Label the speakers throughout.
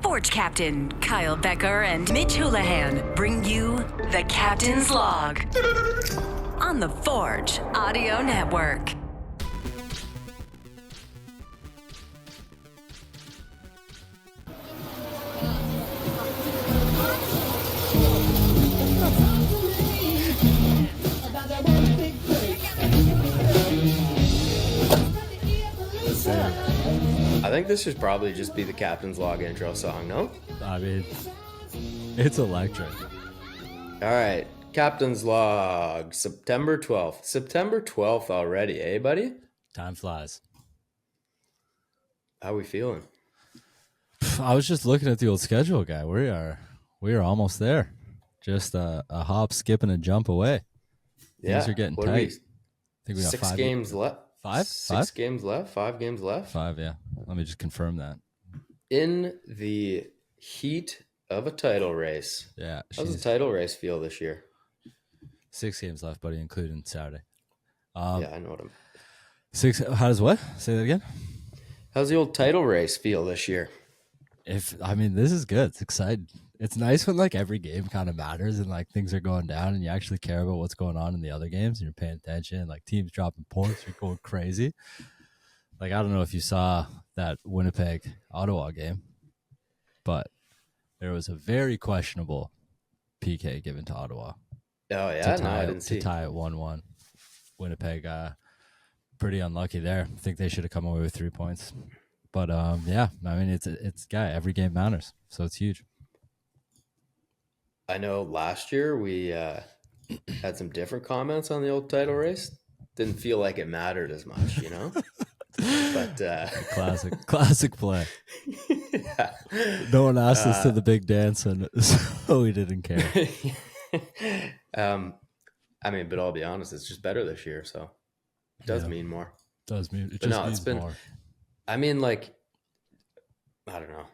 Speaker 1: Forge Captain Kyle Bekker and Mitch Houlahan bring you the Captain's Log on the Forge Audio Network.
Speaker 2: I think this should probably just be the Captain's Log intro song, no?
Speaker 3: I mean, it's electric.
Speaker 2: All right, Captain's Log, September 12th. September 12th already, eh, buddy?
Speaker 3: Time flies.
Speaker 2: How we feeling?
Speaker 3: I was just looking at the old schedule, guy. We are almost there. Just a hop, skip, and a jump away.
Speaker 2: Yeah,
Speaker 3: Things are getting
Speaker 2: what
Speaker 3: tight. I think we got
Speaker 2: 6 games left.
Speaker 3: Five?
Speaker 2: 6 games left. 5 games left.
Speaker 3: 5, yeah. Let me just confirm that.
Speaker 2: In the heat of a title race.
Speaker 3: Yeah.
Speaker 2: How's the title race feel this year?
Speaker 3: 6 games left, buddy, including Saturday.
Speaker 2: Yeah, I know what I'm.
Speaker 3: 6. How does what? Say that again.
Speaker 2: How's the old title race feel this year?
Speaker 3: This is good. It's exciting. It's nice when like every game kind of matters and like things are going down and you actually care about what's going on in the other games and you're paying attention. Like teams dropping points, you're going crazy. Like I don't know if you saw that Winnipeg Ottawa game, but there was a very questionable PK given to Ottawa.
Speaker 2: Oh yeah, I didn't see.
Speaker 3: To tie it 1-1. Winnipeg, pretty unlucky there. I think they should have come away with 3 points. But yeah, I mean it's every game matters, so it's huge.
Speaker 2: I know last year we had some different comments on the old title race. Didn't feel like it mattered as much, you know. But
Speaker 3: classic play.
Speaker 2: Yeah.
Speaker 3: No one asked us to the big dance, and so we didn't care.
Speaker 2: I mean, but I'll be honest, it's just better this year, so it does mean more.
Speaker 3: It does mean it
Speaker 2: but
Speaker 3: just
Speaker 2: no,
Speaker 3: means
Speaker 2: it's been
Speaker 3: more.
Speaker 2: I mean, like, I don't know.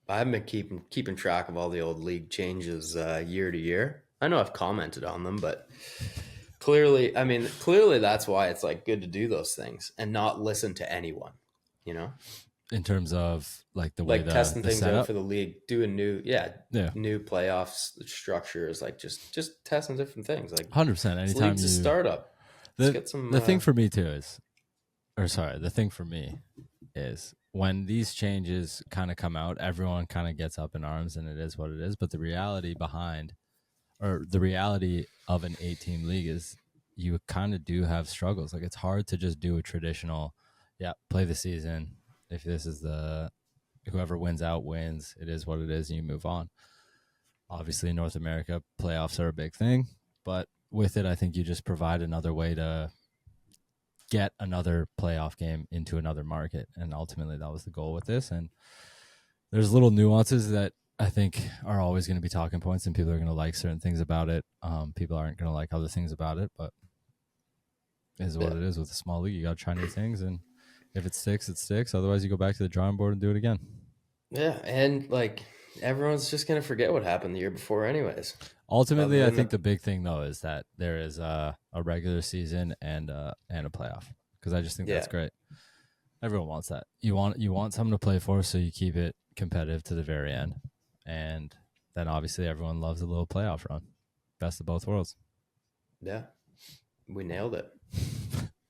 Speaker 2: I haven't been keeping track of all the old league changes year to year. I know I've commented on them, but clearly that's why it's like good to do those things and not listen to anyone, you know?
Speaker 3: In terms of like the way
Speaker 2: like testing things
Speaker 3: setup
Speaker 2: out for the league, doing new playoffs structures, like just testing different things. Like
Speaker 3: 100%. Anytime
Speaker 2: it's a startup. Let's get some.
Speaker 3: The thing for me is when these changes kind of come out, everyone kind of gets up in arms and it is what it is. But the reality of an 8-team league is you kind of do have struggles. Like it's hard to just do a traditional, play the season. If this is whoever wins out wins, it is what it is and you move on. Obviously in North America, playoffs are a big thing, but with it, I think you just provide another way to get another playoff game into another market. And ultimately that was the goal with this. And there's little nuances that I think are always going to be talking points and people are going to like certain things about it. People aren't going to like other things about it, but it is what it is with a small league. You got to try new things. And if it sticks, it sticks. Otherwise you go back to the drawing board and do it again.
Speaker 2: Yeah. And like everyone's just going to forget what happened the year before anyways.
Speaker 3: Ultimately, I think the big thing though is that there is a regular season and a playoff, because I just think that's great. Everyone wants that. You want something to play for, so you keep it competitive to the very end, and then obviously everyone loves a little playoff run. Best of both worlds.
Speaker 2: Yeah, we nailed it.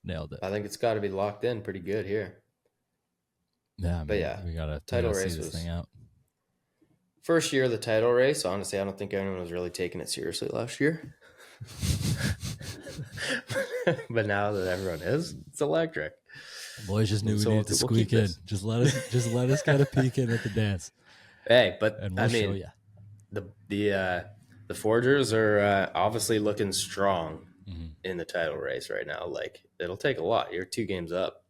Speaker 3: Nailed it.
Speaker 2: I think it's got to be locked in pretty good here.
Speaker 3: Yeah,
Speaker 2: but yeah,
Speaker 3: we gotta
Speaker 2: title
Speaker 3: see
Speaker 2: race
Speaker 3: this thing out.
Speaker 2: First year of the title race, honestly, I don't think anyone was really taking it seriously last year. But now that everyone is, it's electric.
Speaker 3: Boys just knew we needed to squeak in. Just let us get a peek in at the dance.
Speaker 2: Hey, but
Speaker 3: and we'll show you.
Speaker 2: The Forgers are obviously looking strong in the title race right now. Like it'll take a lot. You're 2 games up.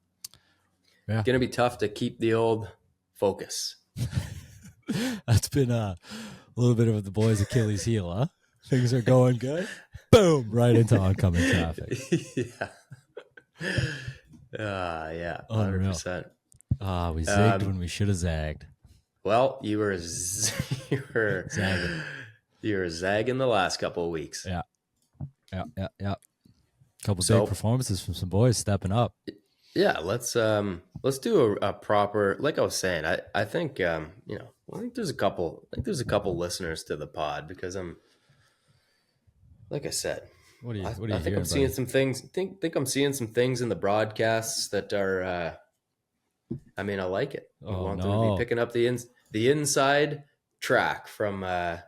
Speaker 3: Yeah,
Speaker 2: gonna be tough to keep the old focus.
Speaker 3: That's been a little bit of the boys' Achilles heel, huh? Things are going good. Boom! Right into oncoming traffic.
Speaker 2: Yeah. 100%.
Speaker 3: We zigged when we should have zagged.
Speaker 2: Well, you were zagging. You were zagging the last couple of weeks.
Speaker 3: Yeah. Couple big performances from some boys stepping up.
Speaker 2: Yeah, let's do a proper, like I was saying, I think I think there's a couple. I think there's a couple listeners to the pod because like I said,
Speaker 3: What do you
Speaker 2: I
Speaker 3: think
Speaker 2: think
Speaker 3: hearing,
Speaker 2: I'm seeing
Speaker 3: buddy?
Speaker 2: some things. Think I'm seeing some things in the broadcasts that are. I mean, I like it. I
Speaker 3: Oh,
Speaker 2: want them to be
Speaker 3: no.
Speaker 2: picking up the inside track from the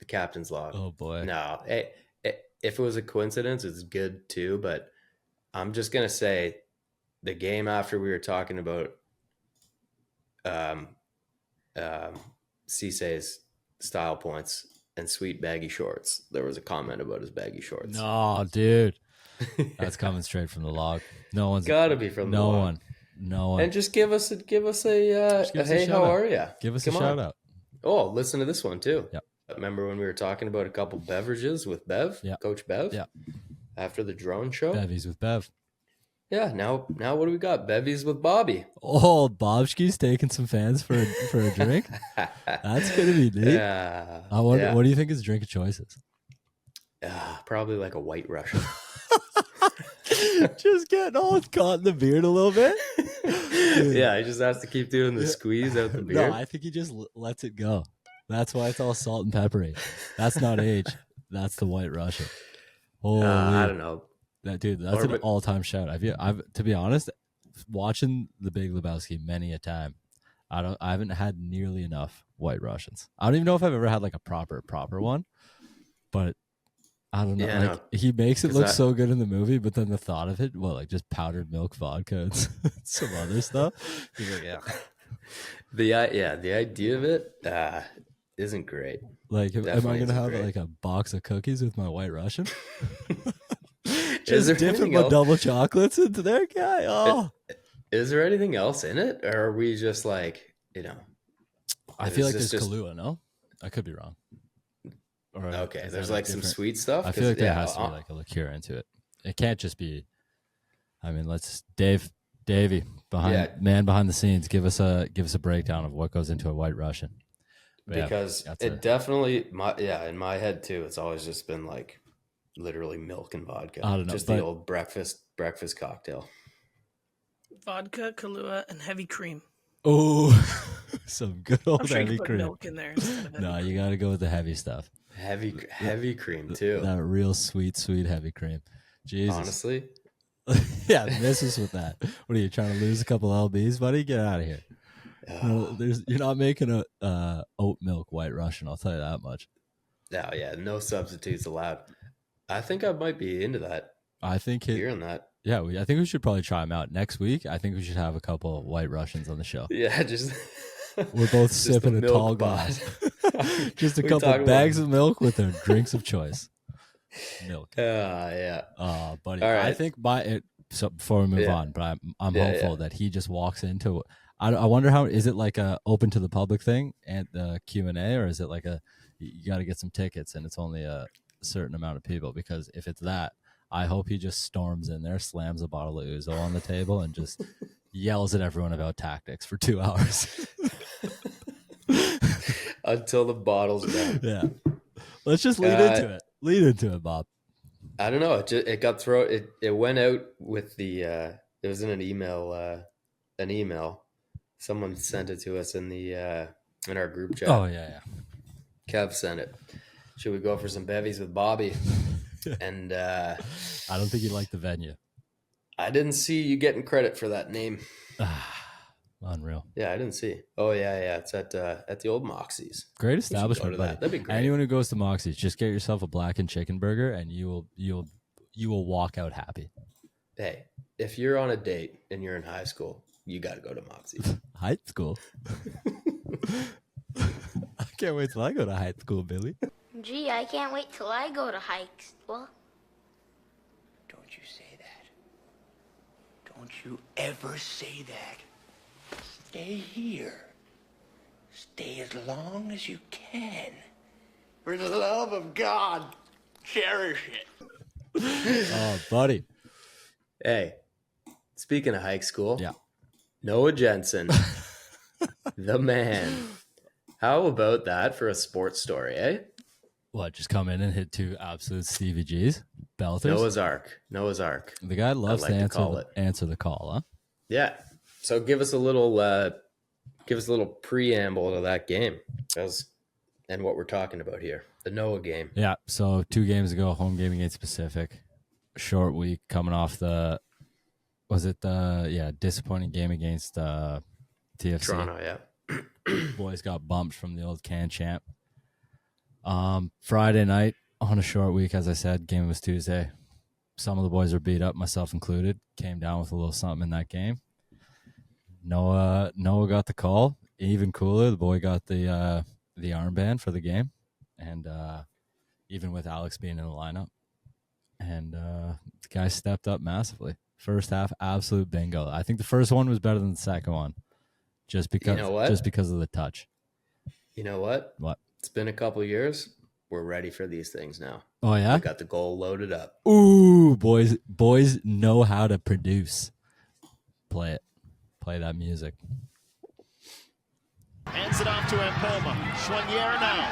Speaker 2: captain's log.
Speaker 3: Oh, boy.
Speaker 2: No, if it was a coincidence, it's good too. But I'm just gonna say, the game after we were talking about Cisse's style points and sweet baggy shorts, there was a comment about his baggy shorts.
Speaker 3: No, dude. That's coming straight from the log. No one's
Speaker 2: Gotta be from the log.
Speaker 3: No one.
Speaker 2: And just give us a
Speaker 3: give us
Speaker 2: hey,
Speaker 3: a
Speaker 2: how
Speaker 3: shout-out.
Speaker 2: are you?
Speaker 3: Give us
Speaker 2: Come
Speaker 3: a
Speaker 2: on.
Speaker 3: shout out.
Speaker 2: Oh, listen to this one too.
Speaker 3: Yep.
Speaker 2: Remember when we were talking about a couple beverages with Bev?
Speaker 3: Yep.
Speaker 2: Coach Bev?
Speaker 3: Yep.
Speaker 2: After the drone show?
Speaker 3: Bevies with Bev.
Speaker 2: Yeah, now what do we got? Bevies with Bobby.
Speaker 3: Oh, Bobski's taking some fans for a drink. That's gonna be neat.
Speaker 2: Yeah.
Speaker 3: What do you think his drink of choice is?
Speaker 2: Probably like a White Russian.
Speaker 3: Just getting all caught in the beard a little bit.
Speaker 2: Yeah, he just has to keep doing the squeeze out the beard.
Speaker 3: No, I think he just lets it go. That's why it's all salt and peppery. That's not age. That's the White Russian. Holy,
Speaker 2: I don't know.
Speaker 3: that's an all-time shout. I've to be honest, watching The Big Lebowski many a time, I haven't had nearly enough White Russians. I don't even know if I've ever had like a proper one, but I don't know.
Speaker 2: Yeah,
Speaker 3: like he makes it look
Speaker 2: I-
Speaker 3: so good in the movie, but then the thought of it, like just powdered milk vodka and some other stuff. He's like, yeah.
Speaker 2: The idea of it isn't great.
Speaker 3: Like, am I
Speaker 2: Definitely
Speaker 3: gonna
Speaker 2: isn't
Speaker 3: have
Speaker 2: great.
Speaker 3: like a box of cookies with my White Russian?
Speaker 2: Is
Speaker 3: Just
Speaker 2: there
Speaker 3: dipping
Speaker 2: anything
Speaker 3: my
Speaker 2: else?
Speaker 3: double chocolates into there, guy. Oh,
Speaker 2: Is there anything else in it, or are we just like,
Speaker 3: I feel like
Speaker 2: is
Speaker 3: there's
Speaker 2: this just-
Speaker 3: Kahlua. No, I could be wrong. Or
Speaker 2: Okay,
Speaker 3: is
Speaker 2: there's
Speaker 3: that
Speaker 2: like some
Speaker 3: different-
Speaker 2: sweet stuff.
Speaker 3: I feel
Speaker 2: 'Cause,
Speaker 3: like there
Speaker 2: yeah,
Speaker 3: has to be like a liqueur into it. It can't just be. I mean, Davey, behind the scenes, give us a breakdown of what goes into a White Russian. But yeah,
Speaker 2: because
Speaker 3: that's
Speaker 2: it definitely in my head too. It's always just been like literally milk and vodka.
Speaker 3: I don't know,
Speaker 2: just
Speaker 3: but-
Speaker 2: the old breakfast cocktail.
Speaker 4: Vodka, Kahlua, and heavy cream.
Speaker 3: Oh, some good
Speaker 4: I'm
Speaker 3: old
Speaker 4: sure you
Speaker 3: heavy
Speaker 4: can put
Speaker 3: cream.
Speaker 4: milk in there instead of heavy
Speaker 3: No,
Speaker 4: cream.
Speaker 3: you got to go with the heavy stuff.
Speaker 2: Heavy cream too.
Speaker 3: That real sweet heavy cream. Jesus.
Speaker 2: Honestly,
Speaker 3: Yeah, misses with that. What are you trying to lose a couple lbs, buddy? Get out of here. No, you're not making a oat milk White Russian. I'll tell you that much.
Speaker 2: no substitutes allowed. I think I might be into that.
Speaker 3: I think
Speaker 2: Hearing that,
Speaker 3: yeah, I think we should probably try them out next week. I think we should have a couple of White Russians on the show.
Speaker 2: yeah, just
Speaker 3: We're both
Speaker 2: just
Speaker 3: sipping a
Speaker 2: milk
Speaker 3: tall
Speaker 2: pod.
Speaker 3: glass. Just a
Speaker 2: We
Speaker 3: couple
Speaker 2: talk about-
Speaker 3: bags of milk with their drinks of choice. Milk.
Speaker 2: Yeah.
Speaker 3: Buddy.
Speaker 2: All right.
Speaker 3: I think so before we move on, but I'm
Speaker 2: Yeah,
Speaker 3: hopeful that he just walks into. I wonder how is it like a open to the public thing and the Q&A, or is it like you got to get some tickets and it's only a certain amount of people? Because if it's that, I hope he just storms in there, slams a bottle of Ouzo on the table, and just yells at everyone about tactics for 2 hours.
Speaker 2: Until the bottle's done.
Speaker 3: Yeah, let's just lead into it. Lead into it, Bob.
Speaker 2: I don't know. It got thrown. It went out with the. It was in an email. Someone sent it to us in our group chat.
Speaker 3: Oh yeah.
Speaker 2: Kev sent it. Should we go for some bevies with Bobby? And
Speaker 3: I don't think he liked the venue.
Speaker 2: I didn't see you getting credit for that name.
Speaker 3: Unreal.
Speaker 2: Yeah, I didn't see. Oh yeah. It's at the old Moxie's.
Speaker 3: Great
Speaker 2: We should go
Speaker 3: establishment,
Speaker 2: to
Speaker 3: buddy.
Speaker 2: that. That'd be great.
Speaker 3: Anyone who goes to Moxie's, just get yourself a blackened chicken burger, and you will walk out happy.
Speaker 2: Hey, if you're on a date and you're in high school, you got to go to Moxie's.
Speaker 3: High school. I can't wait till I go to high school, Billy.
Speaker 5: Gee, I can't wait till I go to high school.
Speaker 6: Don't you say that. Don't you ever say that. Stay here. Stay as long as you can. For the love of God, cherish it.
Speaker 3: Oh, buddy.
Speaker 2: Hey, speaking of high school,
Speaker 3: Yeah.
Speaker 2: Noah Jensen, the man. How about that for a sports story, eh?
Speaker 3: What, just come in and hit 2 absolute Stevie G's? Belters?
Speaker 2: Noah's Ark.
Speaker 3: The guy loves
Speaker 2: like to call
Speaker 3: to
Speaker 2: it.
Speaker 3: answer the call, huh?
Speaker 2: Yeah. So give us a little give us a little preamble to that game. And what we're talking about here, the Noah game.
Speaker 3: Yeah, so 2 games ago, home game against Pacific. Short week coming off disappointing game against TFC.
Speaker 2: Toronto, yeah.
Speaker 3: Boys got bumped from the old can champ. Friday night on a short week, as I said, game was Tuesday. Some of the boys were beat up, myself included. Came down with a little something in that game. Noah got the call. Even cooler, the boy got the armband for the game, and even with Alex being in the lineup, and the guy stepped up massively. First half, absolute bingo. I think the first one was better than the second one, just because of the touch.
Speaker 2: You know what?
Speaker 3: What?
Speaker 2: It's been a couple of years. We're ready for these things now.
Speaker 3: Oh yeah,
Speaker 2: we got the goal loaded up.
Speaker 3: Ooh, boys know how to produce. Play that music.
Speaker 7: Hands it off to Ampoma. Schwanier now.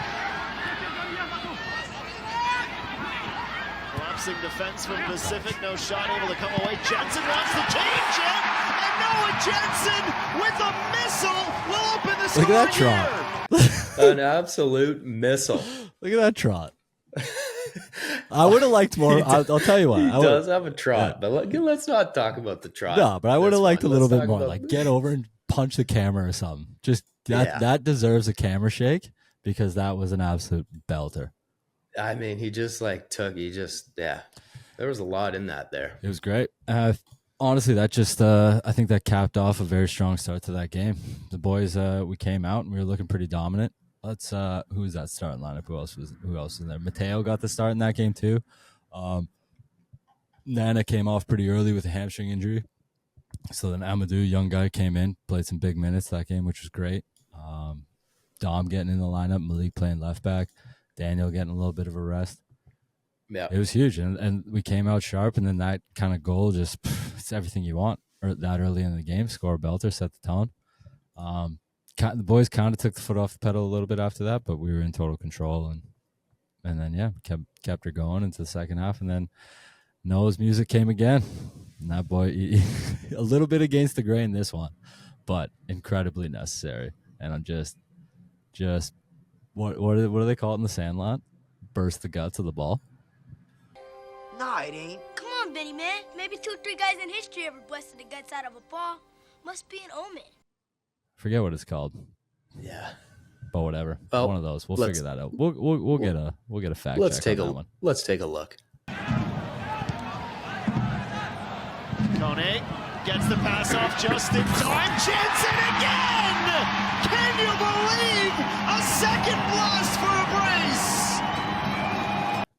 Speaker 7: Collapsing defense from Pacific. No shot able to come away. Jensen wants to change it. And Noah Jensen with a missile will open the score.
Speaker 3: Look at that
Speaker 2: trot. An absolute missile.
Speaker 3: Look at that trot. I would have liked more. I'll tell you what.
Speaker 2: He does have a trot, but let's not talk about the trot.
Speaker 3: No, but I would have liked a little bit more. Like, get over and punch the camera or something. Just that deserves a camera shake because that was an absolute belter.
Speaker 2: I mean, there was a lot in that there.
Speaker 3: It was great. Honestly, that just I think that capped off a very strong start to that game. The boys, we came out and we were looking pretty dominant. Let's who was that starting lineup? Who else was in there? Mateo got the start in that game too. Nana came off pretty early with a hamstring injury. So then Amadou, young guy, came in, played some big minutes that game, which was great. Dom getting in the lineup, Malik playing left back, Daniel getting a little bit of a rest.
Speaker 2: Yeah,
Speaker 3: it was huge, and we came out sharp, and then that kind of goal just it's everything you want. Or that early in the game, score a belter, set the tone. The boys kind of took the foot off the pedal a little bit after that, but we were in total control, and then kept her going into the second half, and then Noah's music came again. And that boy, a little bit against the grain this one, but incredibly necessary. And I'm just what do they call it in the Sandlot? Burst the guts of the ball.
Speaker 8: No, it ain't.
Speaker 5: Come on, Benny, man. Maybe 2 or 3 guys in history ever busted the guts out of a ball. Must be an omen.
Speaker 3: Forget what it's called.
Speaker 2: Yeah.
Speaker 3: But whatever.
Speaker 2: Well,
Speaker 3: one of those. We'll figure that out. We'll get a fact check on that one.
Speaker 2: Let's take a look.
Speaker 7: Kone gets the pass off just in time. Jensen again! Can you believe a second blast for a brace?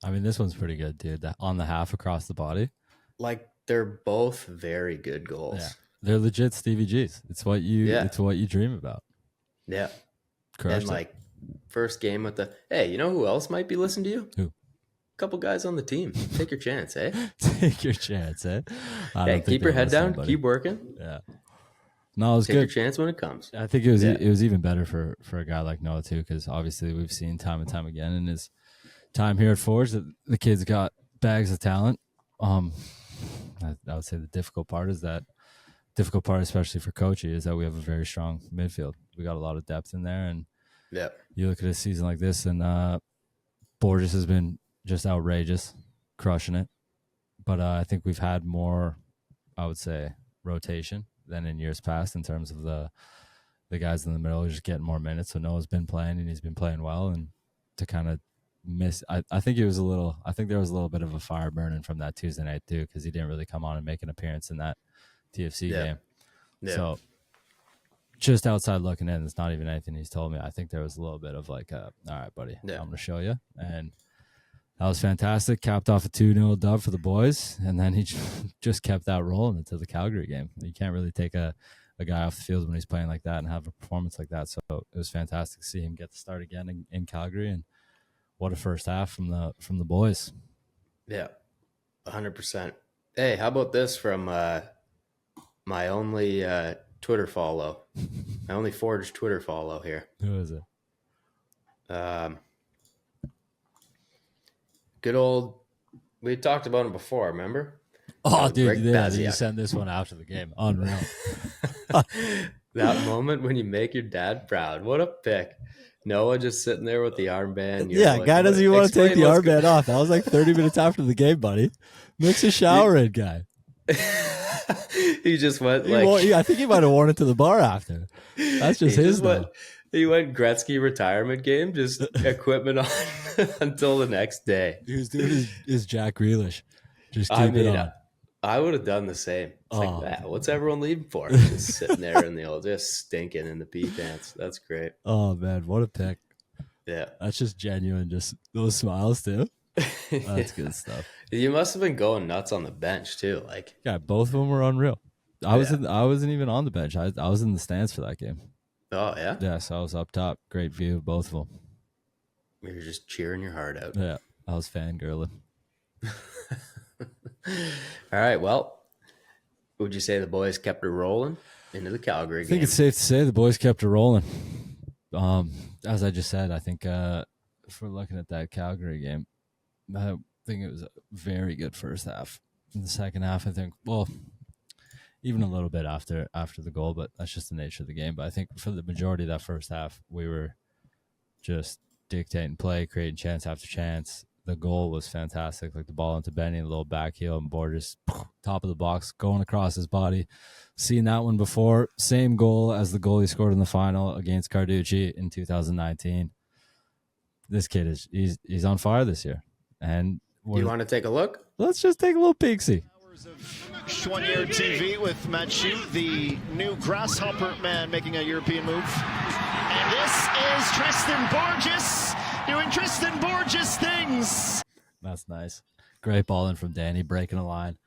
Speaker 3: I mean, this one's pretty good, dude. On the half across the body.
Speaker 2: Like, they're both very good goals.
Speaker 3: Yeah. They're legit Stevie G's. It's what you dream about.
Speaker 2: Yeah.
Speaker 3: Crushed
Speaker 2: and like first game with hey, you know who else might be listening to you?
Speaker 3: Who?
Speaker 2: A couple guys on the team. Take your chance, eh?
Speaker 3: Take your chance, eh?
Speaker 2: Hey, keep your head down. Keep working.
Speaker 3: Yeah. No, it was
Speaker 2: Take
Speaker 3: good.
Speaker 2: Your chance when it comes.
Speaker 3: I think it was even better for a guy like Noah too, because obviously we've seen time and time again in his time here at Forge that the kid's got bags of talent. I would say the difficult part, especially for Coachy, is that we have a very strong midfield. We got a lot of depth in there, and you look at a season like this, and Borges has been just outrageous, crushing it. But I think we've had more, I would say, rotation than in years past in terms of the guys in the middle are just getting more minutes. So Noah's been playing, and he's been playing well, and to kind of miss, I think there was a little bit of a fire burning from that Tuesday night too, because he didn't really come on and make an appearance in that TFC game. Yeah. So just outside looking in, it's not even anything he's told me. I think there was a little bit of like, all right, buddy, I'm going to show you. And that was fantastic. Capped off a 2-0 dub for the boys. And then he just kept that rolling into the Calgary game. You can't really take a guy off the field when he's playing like that and have a performance like that. So it was fantastic to see him get the start again in Calgary. And what a first half from the boys.
Speaker 2: Yeah, 100%. Hey, how about this from my only Twitter follow, my only Forge Twitter follow here.
Speaker 3: Who is it?
Speaker 2: Good old, we talked about him before, remember?
Speaker 3: Oh, dude, you sent this one after the game. Unreal.
Speaker 2: That moment when you make your dad proud. What a pick. Noah just sitting there with the armband.
Speaker 3: Yeah,
Speaker 2: like,
Speaker 3: guy doesn't even want to take the
Speaker 2: explain
Speaker 3: armband off. That was like 30 minutes after the game, buddy. Mix a shower in, guy.
Speaker 2: He just went
Speaker 3: I think he might have worn it to the bar after. That's just his, though.
Speaker 2: He went Gretzky retirement game, just equipment on until the next day.
Speaker 3: He was doing his Jack Grealish. Just keep it on.
Speaker 2: I would have done the same. It's like that. What's everyone leaving for? Just sitting there in the old, just stinking in the pee pants. That's great.
Speaker 3: Oh, man. What a pick.
Speaker 2: Yeah.
Speaker 3: That's just genuine. Just those smiles, too. That's good stuff.
Speaker 2: You must have been going nuts on the bench, too. Like,
Speaker 3: yeah, both of them were unreal. I wasn't even on the bench. I was in the stands for that game.
Speaker 2: Oh, yeah?
Speaker 3: Yeah, so I was up top. Great view of both of them.
Speaker 2: You were just cheering your heart out.
Speaker 3: Yeah, I was fangirling.
Speaker 2: All right, well, would you say the boys kept it rolling into the Calgary game?
Speaker 3: I think it's safe to say the boys kept it rolling. As I just said, I think if we're looking at that Calgary game, I think it was a very good first half. In the second half, I think, well, even a little bit after the goal, but that's just the nature of the game. But I think for the majority of that first half, we were just dictating play, creating chance after chance. The goal was fantastic, like the ball into Benny, a little back heel, and Borges, top of the box, going across his body. Seen that one before. Same goal as the goal he scored in the final against Carducci in 2019. This kid he's on fire this year. And
Speaker 2: you want to take a look?
Speaker 3: Let's just take a little peek-see.
Speaker 7: Schwanier TV with Matt Shute, the new grasshopper man making a European move. And this is Tristan Borges doing Tristan Borges things.
Speaker 3: That's nice. Great ball in from Danny, breaking a line.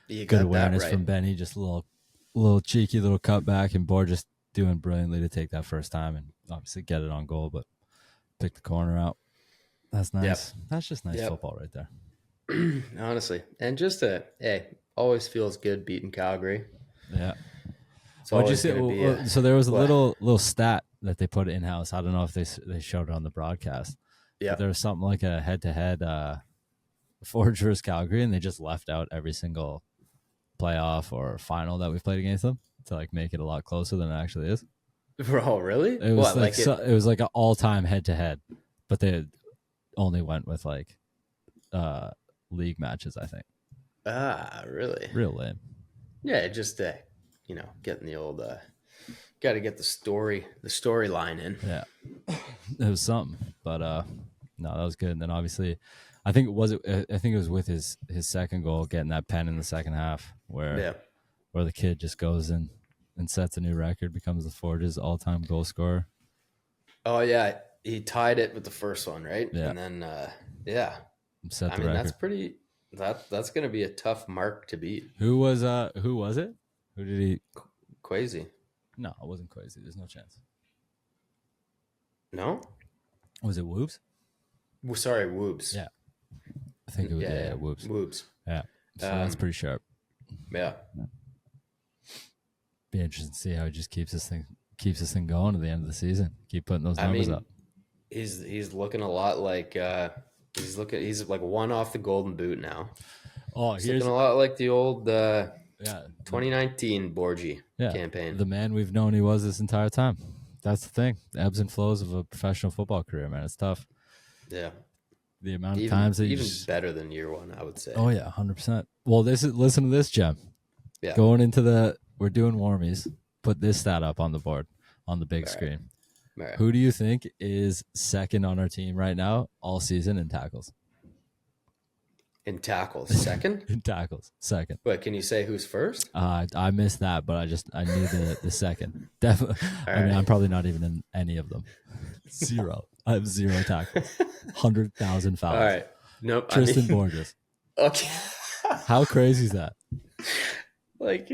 Speaker 2: Good
Speaker 3: awareness
Speaker 2: right.
Speaker 3: from Benny, just a little cheeky little cutback, and Borges doing brilliantly to take that first time and obviously get it on goal, but pick the corner out. That's nice.
Speaker 2: Yep.
Speaker 3: That's just nice football right there.
Speaker 2: Honestly. And just always feels good beating Calgary.
Speaker 3: Yeah.
Speaker 2: What'd you say?
Speaker 3: So there was a little stat that they put in house. I don't know if they showed it on the broadcast.
Speaker 2: Yeah.
Speaker 3: There was something like a head-to-head Forge versus Calgary, and they just left out every single playoff or final that we've played against them to like make it a lot closer than it actually is.
Speaker 2: Bro, really?
Speaker 3: It was it was like an all-time head-to-head, but they only went with like league matches, I think.
Speaker 2: Ah, really?
Speaker 3: Real lame.
Speaker 2: Yeah, just getting the old got to get the storyline in.
Speaker 3: Yeah. It was something, but no, that was good. And then obviously I think it was with his second goal, getting that pen in the second half where the kid just goes in and sets a new record, becomes the Forge's all-time goal scorer.
Speaker 2: Oh yeah, he tied it with the first one, right?
Speaker 3: Yeah.
Speaker 2: And then
Speaker 3: set the record.
Speaker 2: That's pretty. That's going to be a tough mark to beat.
Speaker 3: Who was it? Who did he?
Speaker 2: Crazy.
Speaker 3: No, it wasn't Crazy. There's no chance.
Speaker 2: No.
Speaker 3: Was it Woobs?
Speaker 2: Sorry, Woobs.
Speaker 3: Yeah. I think it was Woobs.
Speaker 2: Woobs.
Speaker 3: Yeah. So that's pretty sharp.
Speaker 2: Yeah.
Speaker 3: Be interesting to see how he just keeps this thing going to the end of the season. Keep putting those numbers up.
Speaker 2: He's looking a lot like he's like one off the Golden Boot now.
Speaker 3: Oh,
Speaker 2: he's looking a lot like the old 2019 Borgie
Speaker 3: Yeah,
Speaker 2: campaign.
Speaker 3: the man we've known he was this entire time. That's the thing. The ebbs and flows of a professional football career, man. It's tough.
Speaker 2: Yeah.
Speaker 3: The amount of times that
Speaker 2: even better than year one, I would say.
Speaker 3: Oh yeah, 100%. Well, listen to this, Jem.
Speaker 2: Yeah.
Speaker 3: Going into we're doing warmies. Put this stat up on the board on the big screen.
Speaker 2: Right.
Speaker 3: Who do you think is second on our team right now all season in tackles?
Speaker 2: In tackles, second?
Speaker 3: In tackles, second.
Speaker 2: Wait, can you say who's first?
Speaker 3: I missed that, but I knew the second. Definitely. I mean, I'm probably not even in any of them. Zero. I have 0 tackles. 100,000 fouls.
Speaker 2: All right. Nope.
Speaker 3: Tristan Borges.
Speaker 2: Okay.
Speaker 3: How crazy is that?
Speaker 2: Like,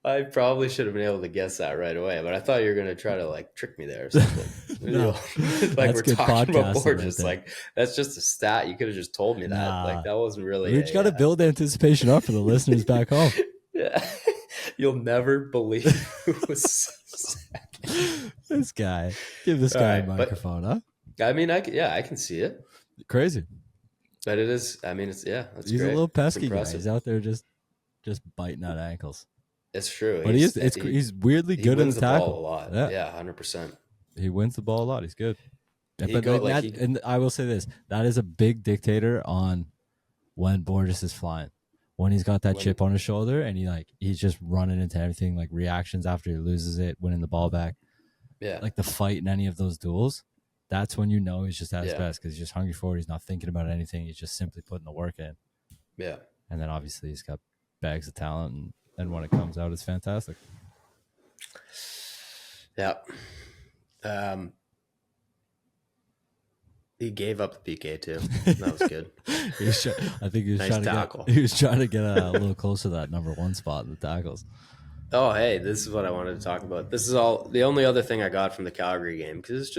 Speaker 2: I probably should have been able to guess that right away, but I thought you were going to try to like trick me there or something.
Speaker 3: No,
Speaker 2: like
Speaker 3: that's
Speaker 2: we're
Speaker 3: good
Speaker 2: talking about
Speaker 3: podcasting
Speaker 2: Borges.
Speaker 3: right there.
Speaker 2: Like that's just a stat. You could have just told me that.
Speaker 3: Nah.
Speaker 2: Like that wasn't really.
Speaker 3: We just got to build anticipation up for the listeners back home.
Speaker 2: Yeah. You'll never believe who was second.
Speaker 3: This guy. Give this guy a
Speaker 2: All right,
Speaker 3: microphone, huh?
Speaker 2: I mean, I can see it,
Speaker 3: Crazy.
Speaker 2: but it is. I mean, it's that's
Speaker 3: He's
Speaker 2: great.
Speaker 3: a little
Speaker 2: It's
Speaker 3: pesky guy.
Speaker 2: impressive.
Speaker 3: He's out there just biting at ankles.
Speaker 2: It's true.
Speaker 3: But he's weirdly good in the tackle.
Speaker 2: Ball a lot. Yeah, 100%.
Speaker 3: He wins the ball a lot. He's good. But and I will say this: that is a big dictator on when Borges is flying. When he's got that chip on his shoulder and he's just running into everything, like reactions after he loses it, winning the ball back.
Speaker 2: Yeah.
Speaker 3: Like the fight in any of those duels, that's when you know he's just at his best because he's just hungry for it. He's not thinking about anything. He's just simply putting the work in.
Speaker 2: Yeah.
Speaker 3: And then obviously he's got bags of talent, and when it comes out, it's fantastic.
Speaker 2: Yeah. He gave up the PK too. That was good.
Speaker 3: I think he was trying to get a little closer to that number one spot in the tackles.
Speaker 2: Oh, hey, this is what I wanted to talk about. This is all the only other thing I got from the Calgary game because it's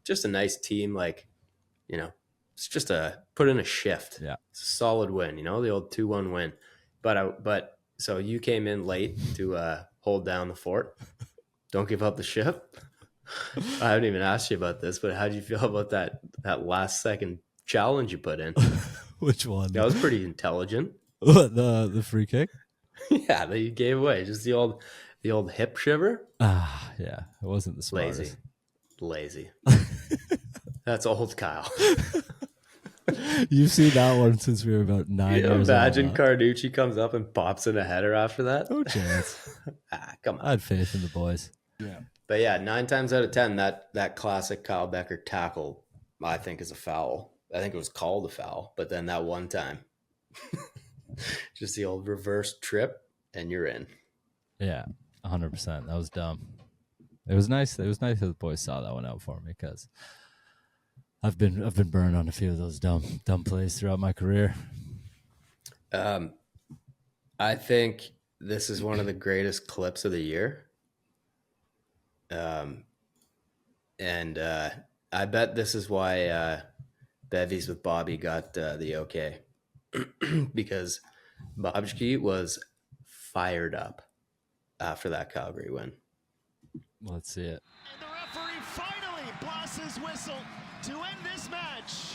Speaker 2: just a nice team. Like, it's just put in a shift.
Speaker 3: Yeah,
Speaker 2: it's a solid win. The old 2-1 win. But so you came in late to hold down the fort. Don't give up the ship. I haven't even asked you about this, but how do you feel about that last second challenge you put in?
Speaker 3: Which one?
Speaker 2: That was pretty intelligent.
Speaker 3: The free kick?
Speaker 2: Yeah, that you gave away. Just the old hip shiver.
Speaker 3: Yeah, it wasn't the smartest.
Speaker 2: Lazy. That's old Kyle.
Speaker 3: You've seen that one since we were about 9 years old.
Speaker 2: Imagine Carducci comes up and pops in a header after that.
Speaker 3: No chance.
Speaker 2: Come on.
Speaker 3: I had faith in the boys.
Speaker 2: Yeah. But yeah, 9 times out of 10, that classic Kyle Bekker tackle, I think, is a foul. I think it was called a foul. But then that one time, just the old reverse trip, and you're in.
Speaker 3: Yeah, 100%. That was dumb. It was nice. It was nice that the boys saw that one out for me because I've been burned on a few of those dumb plays throughout my career.
Speaker 2: I think this is one of the greatest clips of the year. And I bet this is why Bevies with Bobby got the okay. Because Bobski was fired up after that Calgary win.
Speaker 3: Let's see it.
Speaker 7: And the referee finally blasts his whistle to end this match.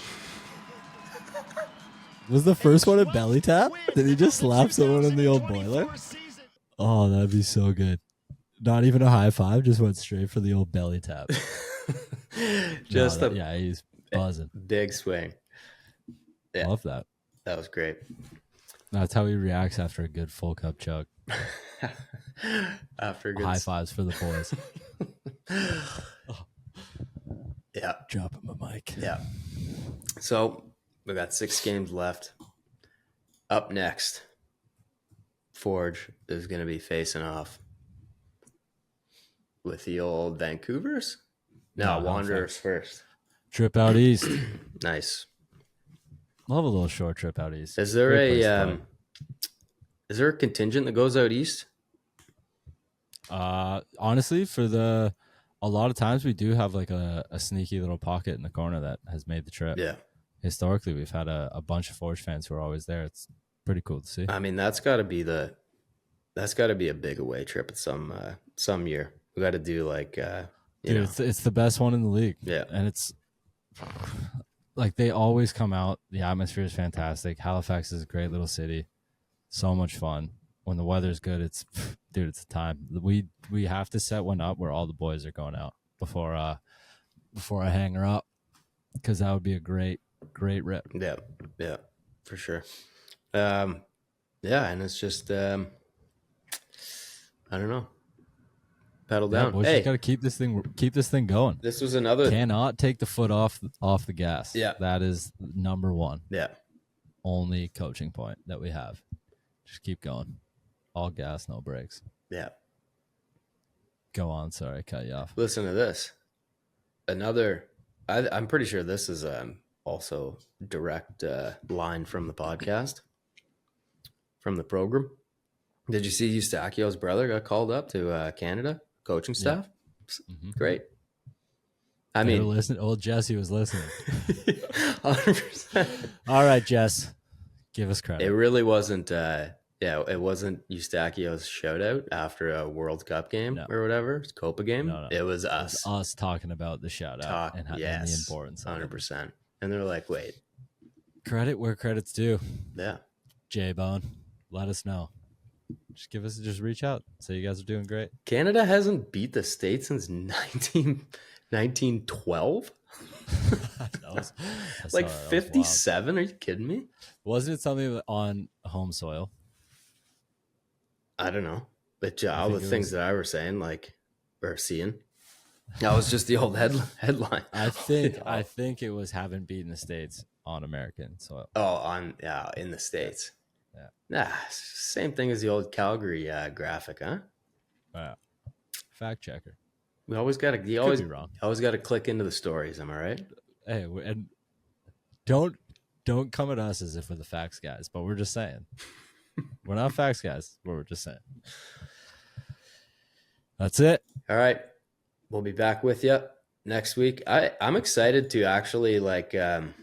Speaker 3: Was the first one a belly tap? Did he just slap someone in the old boiler? Oh, that'd be so good. Not even a high five, just went straight for the old belly tap. Yeah, he's buzzing.
Speaker 2: Big swing. Yeah.
Speaker 3: Love that.
Speaker 2: That was great.
Speaker 3: That's how he reacts after a good full cup chug.
Speaker 2: After a good
Speaker 3: high fives for the boys.
Speaker 2: Yeah.
Speaker 3: Dropping my mic.
Speaker 2: Yeah. So we got 6 games left. Up next, Forge is going to be facing off with the old Vancouvers. No, Wanderers first.
Speaker 3: Trip out east.
Speaker 2: Nice.
Speaker 3: We'll have a little short trip out east.
Speaker 2: Is there a contingent that goes out east?
Speaker 3: Honestly, a lot of times we do have like a sneaky little pocket in the corner that has made the trip.
Speaker 2: Yeah.
Speaker 3: Historically, we've had a bunch of Forge fans who are always there. It's pretty cool to see.
Speaker 2: I mean, that's got to be a big away trip at some year. We got to do like
Speaker 3: Dude, it's the best one in the league.
Speaker 2: Yeah.
Speaker 3: And it's like they always come out. The atmosphere is fantastic. Halifax is a great little city. So much fun. When the weather's good, it's a time. We have to set one up where all the boys are going out before I hang her up, because that would be a great rip.
Speaker 2: Yeah, for sure. Yeah, and it's just I don't know. Pedal down.
Speaker 3: Boys, just got to keep this thing going.
Speaker 2: This was another.
Speaker 3: Cannot take the foot off the gas.
Speaker 2: Yeah,
Speaker 3: that is number one.
Speaker 2: Yeah,
Speaker 3: only coaching point that we have. Just keep going. All gas, no brakes.
Speaker 2: Yeah.
Speaker 3: Go on. Sorry, I cut you off.
Speaker 2: Listen to this. I'm pretty sure this is also direct line from the podcast, from the program. Did you see Eustachio's brother got called up to Canada coaching staff? Yeah. Mm-hmm. Great. I mean,
Speaker 3: old Jesse was listening.
Speaker 2: 100%.
Speaker 3: All right, Jess, give us credit.
Speaker 2: It really wasn't. It wasn't Eustachio's shout out after a World Cup game or whatever, Copa game. No. It was us.
Speaker 3: It was us talking about the shout out and the importance.
Speaker 2: 100%. And they're like, wait.
Speaker 3: Credit where credit's due.
Speaker 2: Yeah.
Speaker 3: J-Bone, let us know. just reach out. Say you guys are doing great.
Speaker 2: Canada hasn't beat the States since 1912? Like 57? Are you kidding me?
Speaker 3: Wasn't it something on home soil?
Speaker 2: I don't know. But all the things that I were saying, like, or seeing, that was just the old headline.
Speaker 3: I think it was haven't beaten the States on American soil.
Speaker 2: Oh, in the States. Yeah. Same thing as the old Calgary graphic, huh?
Speaker 3: Fact checker.
Speaker 2: We always got to.
Speaker 3: Could be wrong.
Speaker 2: Always got to click into the stories. Am I right?
Speaker 3: Hey, and don't come at us as if we're the facts guys, but we're just saying. We're not facts guys, but we're just saying. That's it.
Speaker 2: All right. We'll be back with you next week. I'm excited to actually I'm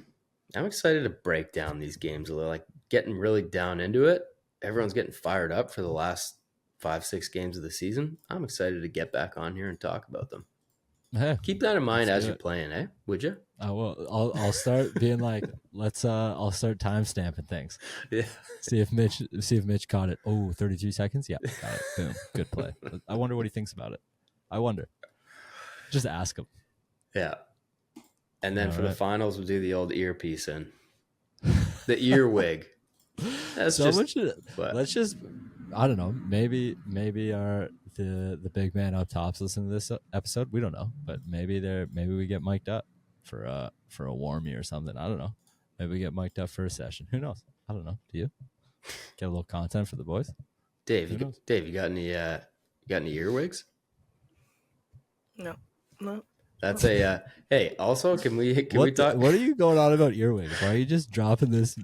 Speaker 2: excited to break down these games a little, like getting really down into it. Everyone's getting fired up for the last 5-6 games of the season. I'm excited to get back on here and talk about them.
Speaker 3: Hey,
Speaker 2: keep that in mind as you're playing, eh? Would you?
Speaker 3: I will. I'll start being like, I'll start time stamping things.
Speaker 2: Yeah.
Speaker 3: See if Mitch caught it. Oh, 32 seconds. Yeah. Got it. Boom. Good play. I wonder what he thinks about it. I wonder. Just ask him.
Speaker 2: Yeah. And then for the finals, we'll do the old earpiece in. The earwig.
Speaker 3: Let's just, I don't know. Maybe the big man up top's listening to this episode. We don't know, but maybe we get mic'd up for a warmie or something. I don't know. Maybe we get mic'd up for a session. Who knows? I don't know. Do you get a little content for the boys?
Speaker 2: Dave, you got any earwigs?
Speaker 4: No.
Speaker 2: That's a hey. Also, can we talk?
Speaker 3: What are you going on about earwigs? Why are you just dropping this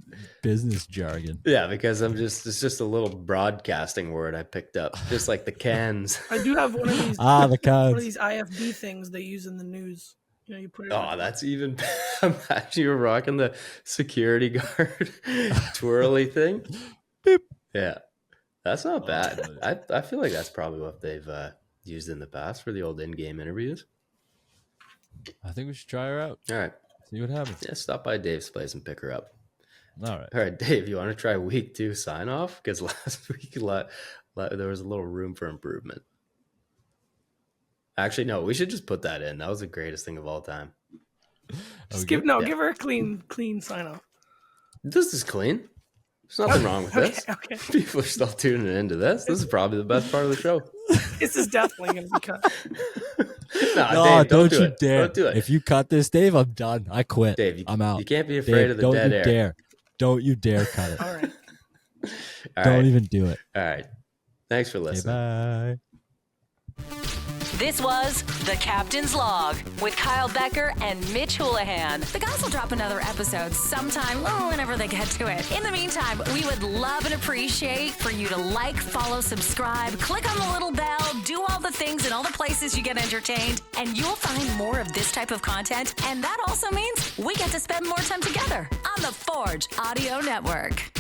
Speaker 3: business jargon?
Speaker 2: Yeah, because it's just a little broadcasting word I picked up, just like the cans.
Speaker 4: I do have one of these.
Speaker 3: The cans.
Speaker 4: One of these IFB things they use in the news. You know, you put it.
Speaker 2: Oh, that's even. Imagine you're rocking the security guard twirly thing.
Speaker 3: Beep.
Speaker 2: Yeah, that's not bad. I feel like that's probably what they've used in the past for the old in-game interviews.
Speaker 3: I think we should try her out.
Speaker 2: All right.
Speaker 3: See what happens.
Speaker 2: Yeah, stop by Dave's place and pick her up.
Speaker 3: All right,
Speaker 2: Dave, you want to try week 2 sign off? Because last week there was a little room for improvement. Actually, no, we should just put that in. That was the greatest thing of all time.
Speaker 4: Give her a clean sign off.
Speaker 2: This is clean. There's nothing wrong with this.
Speaker 4: Okay.
Speaker 2: People are still tuning into this. This is probably the best part of the show.
Speaker 4: This is definitely going to be cut.
Speaker 2: No, Dave,
Speaker 3: don't you dare.
Speaker 2: Don't do it.
Speaker 3: If you cut this, Dave, I'm done. I quit.
Speaker 2: Dave,
Speaker 3: I'm out.
Speaker 2: You can't be afraid of the dead air.
Speaker 3: Don't you dare cut it.
Speaker 4: All right.
Speaker 3: Don't even do it.
Speaker 2: All right. Thanks for listening.
Speaker 3: Okay, bye.
Speaker 1: This was The Captain's Log with Kyle Bekker and Mitch Houlahan. The guys will drop another episode sometime, whenever they get to it. In the meantime, we would love and appreciate for you to like, follow, subscribe, click on the little bell, do all the things in all the places you get entertained, and you'll find more of this type of content. And that also means we get to spend more time together on the Forge Audio Network.